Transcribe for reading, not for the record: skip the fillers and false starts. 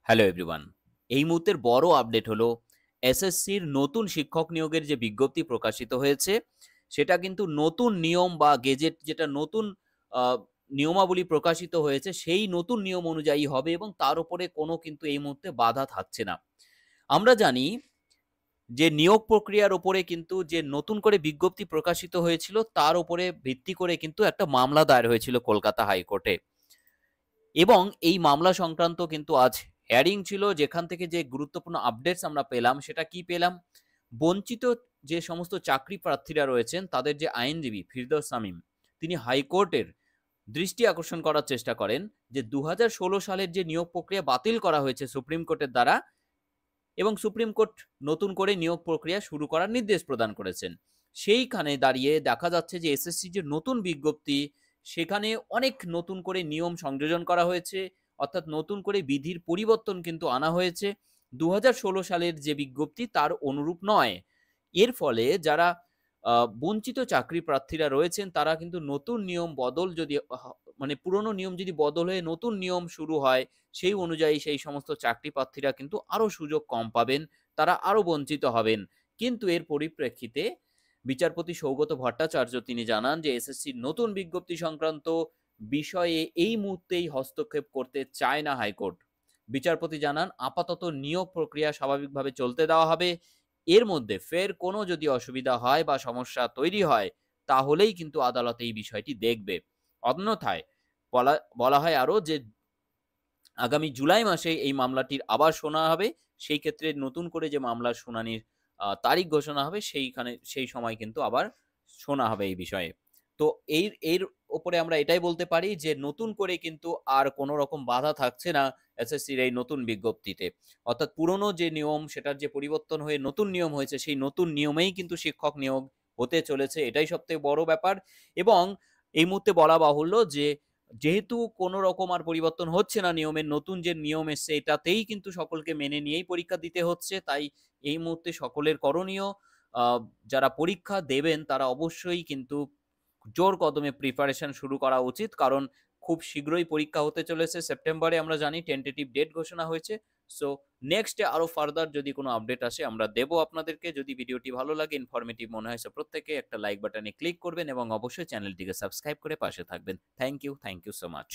Hello everyone. এই মুহূর্তের বড় আপডেট হলো এসএসসির নতুন শিক্ষক নিয়োগের যে বিজ্ঞপ্তি প্রকাশিত হয়েছে, সেটা কিন্তু নতুন নিয়ম বা গেজেট যেটা নতুন আ নিয়মাবলী প্রকাশিত হয়েছে, সেই নতুন নিয়ম অনুযায়ী হবে এবং তার উপরে কোনো কিন্তু এই মুহূর্তে বাধা থাকছে না। আমরা জানি যে নিয়োগ প্রক্রিয়ার উপরে কিন্তু যে নতুন করে বিজ্ঞপ্তি প্রকাশিত হয়েছিল, তার উপরে ভিত্তি করে কিন্তু একটা মামলা দায়ের হয়েছিল কলকাতা হাইকোর্টে। এবং এই মামলা সংক্রান্ত কিন্তু আজ হেয়ারিং ছিল, যেখান থেকে যে গুরুত্বপূর্ণ আপডেটস আমরা পেলাম সেটা কি পেলাম? বঞ্চিত যে সমস্ত চাকরি প্রার্থীরা রয়েছেন তাদের যে আইনজীবী ফিরদৌস শামীম, তিনি হাইকোর্টের দৃষ্টি আকর্ষণ করার চেষ্টা করেন যে ২০১৬ সালের যে নিয়োগ প্রক্রিয়া বাতিল করা হয়েছে সুপ্রিম কোর্টের দ্বারা, এবং সুপ্রিম কোর্ট নতুন করে নিয়োগ প্রক্রিয়া শুরু করার নির্দেশ প্রদান করেছেন। সেইখানে দাঁড়িয়ে দেখা যাচ্ছে যে এসএসসি যে নতুন বিজ্ঞপ্তি, সেখানে অনেক নতুন করে নিয়ম সংযোজন করা হয়েছে। অর্থাৎ নতুন করে বিধির পরিবর্তন কিন্তু আনা হয়েছে। ২০১৬ সালের যে বিজ্ঞপ্তি তার অনুরূপ নয়। এর ফলে যারা বঞ্চিত চাকরি প্রার্থীরা রয়েছেন তারা কিন্তু নতুন নিয়ম বদল যদি মানে পুরনো নিয়ম যদি বদল হয়ে নতুন নিয়ম শুরু হয়, সেই অনুযায়ী সেই সমস্ত চাকরি প্রার্থীরা কিন্তু আরো সুযোগ কম পাবেন, তারা আরো বঞ্চিত হবেন। কিন্তু এর পরিপ্রেক্ষিতে বিচারপতি সৌগত ভট্টাচার্য তিনি জানান যে এসএসসির নতুন বিজ্ঞপ্তি সংক্রান্ত বিষয়ে এই মুহূর্তেই হস্তক্ষেপ করতে চায় না হাইকোর্ট। বিচারপতি জানান আপাতত নিয়োগ প্রক্রিয়া স্বাভাবিকভাবে চলতে দেওয়া হবে। এর মধ্যে ফের কোনো যদি অসুবিধা হয় বা সমস্যা তৈরি হয়, তাহলেই কিন্তু আদালত এই বিষয়টি দেখবে। অন্যথায় বলা বলা হয় আরো যে আগামী জুলাই মাসে এই মামলাটির আবার শোনা হবে। সেই ক্ষেত্রে নতুন করে যে মামলার শুনানির তারিখ ঘোষণা হবে, সেই সময় কিন্তু আবার শোনা হবে এই বিষয়ে। তো এর উপরে আমরা এটাই বলতে পারি যে নতুন করে কিন্তু আর কোন রকম বাধা থাকছে না এসএসসির এই নতুন বিজ্ঞপ্তিতে। অর্থাৎ পুরনো যে নিয়ম সেটার যে পরিবর্তন হয়ে নতুন নিয়ম হয়েছে, সেই নতুন নিয়মেই কিন্তু শিক্ষক নিয়োগ হতে চলেছে। এটাই সবথেকে বড় ব্যাপার। এবং এই মুহূর্তে বলা বাহুল্য যে যেহেতু কোনো রকম আর পরিবর্তন হচ্ছে না নিয়মের, নতুন যে নিয়ম এসছে এটাতেই কিন্তু সকলকে মেনে নিয়েই পরীক্ষা দিতে হচ্ছে। তাই এই মুহূর্তে সকলের করণীয়, আ যারা পরীক্ষা দেবেন তারা অবশ্যই কিন্তু জোর কদমে প্রিপারেশন শুরু করা উচিত। কারণ খুব শীঘ্রই পরীক্ষা হতে চলেছে সেপ্টেম্বরে, আমরা জানি টেন্টেটিভ ডেট ঘোষণা হয়েছে। সো নেক্সট এ আরো ফার্দার যদি কোনো আপডেট আসে আমরা দেব আপনাদেরকে। যদি ভিডিওটি ভালো লাগে, ইনফরমেটিভ মনে হয়, সো প্রত্যেকে একটা লাইক বাটনে ক্লিক করবেন এবং অবশ্যই চ্যানেলটিকে সাবস্ক্রাইব করে পাশে থাকবেন। Thank you so much.